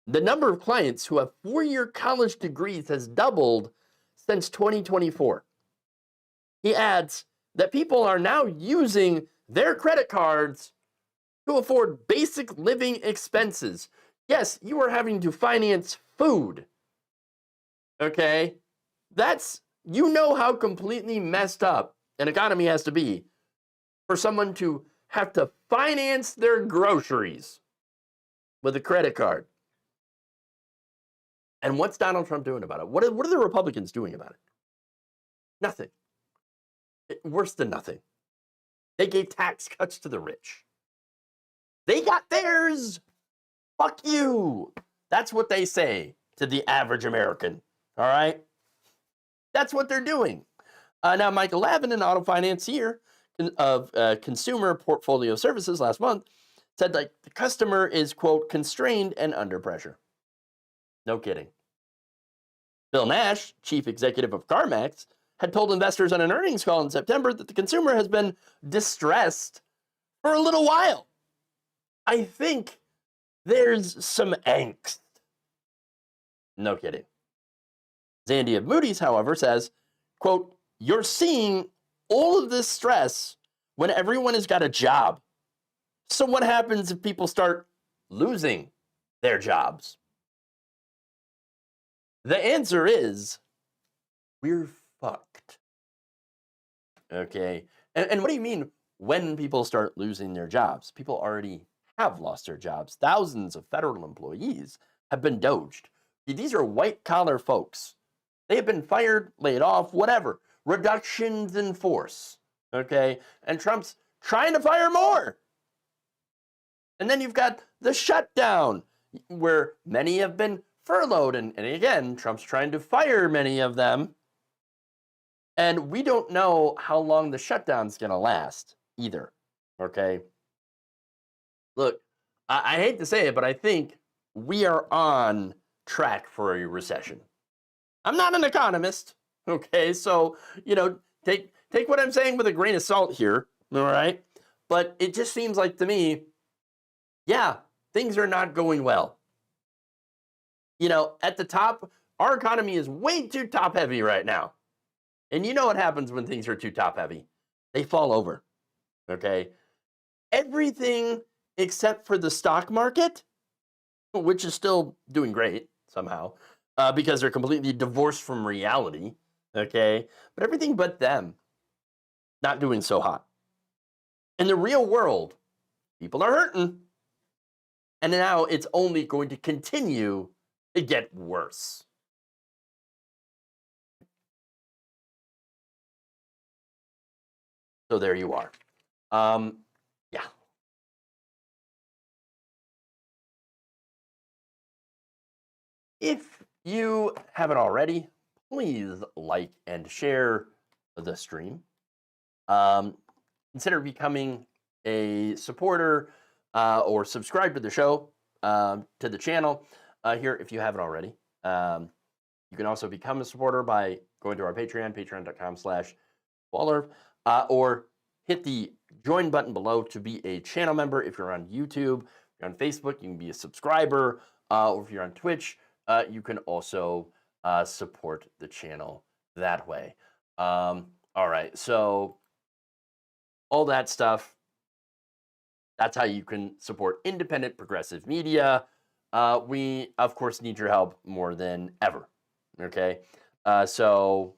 The number of clients who have 4-year college degrees has doubled since 2024. He adds that people are now using their credit cards to afford basic living expenses. Yes, you are having to finance food. Okay? You know how completely messed up an economy has to be for someone to have to finance their groceries with a credit card. And what's Donald Trump doing about it? What are the Republicans doing about it? Nothing. Worse than nothing. They gave tax cuts to the rich. They got theirs. Fuck you. That's what they say to the average American. All right? That's what they're doing. Now, Michael Lavin, an auto financier of Consumer Portfolio Services last month, said the customer is, quote, constrained and under pressure. No kidding. Bill Nash, chief executive of CarMax, had told investors on an earnings call in September that the consumer has been distressed for a little while. I think there's some angst. No kidding. Zandy of Moody's, however, says, quote, you're seeing all of this stress when everyone has got a job. So what happens if people start losing their jobs? The answer is, we're fucked. Okay? And what do you mean when people start losing their jobs? People already have lost their jobs. Thousands of federal employees have been doged. These are white-collar folks. They have been fired, laid off, whatever. Reductions in force. Okay? And Trump's trying to fire more. And then you've got the shutdown, where many have been furloughed. And again, Trump's trying to fire many of them. And we don't know how long the shutdown's going to last either. Okay? Look, I hate to say it, but I think we are on track for a recession. I'm not an economist, okay? So, take what I'm saying with a grain of salt here, all right? But it just seems like to me, yeah, things are not going well. At the top, our economy is way too top heavy right now. And you know what happens when things are too top heavy? They fall over, okay? Everything except for the stock market, which is still doing great somehow, because they're completely divorced from reality, okay? But everything but them, not doing so hot. In the real world, people are hurting. And now it's only going to continue to get worse. So there you are. Yeah. If you haven't already, please like and share the stream. Consider becoming a supporter or subscribe to the show, to the channel here if you haven't already. You can also become a supporter by going to our Patreon, patreon.com/Waldorf, or hit the join button below to be a channel member. If you're on YouTube, if you're on Facebook, you can be a subscriber, or if you're on Twitch, you can also support the channel that way. All right, so all that stuff, that's how you can support independent progressive media. We, of course, need your help more than ever, okay? So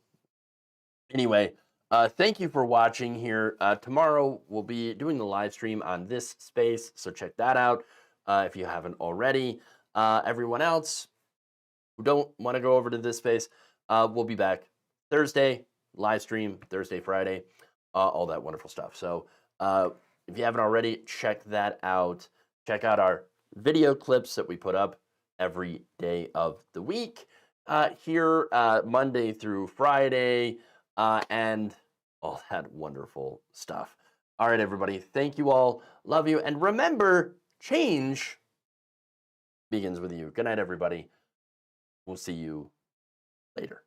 anyway, thank you for watching here. Tomorrow, we'll be doing the live stream on this space, so check that out if you haven't already. Everyone else who don't want to go over to this space, we'll be back Thursday, live stream, Thursday, Friday, all that wonderful stuff. So if you haven't already, check that out. Check out our video clips that we put up every day of the week here, Monday through Friday, and all that wonderful stuff. All right, everybody. Thank you all. Love you. And remember, change begins with you. Good night, everybody. We'll see you later.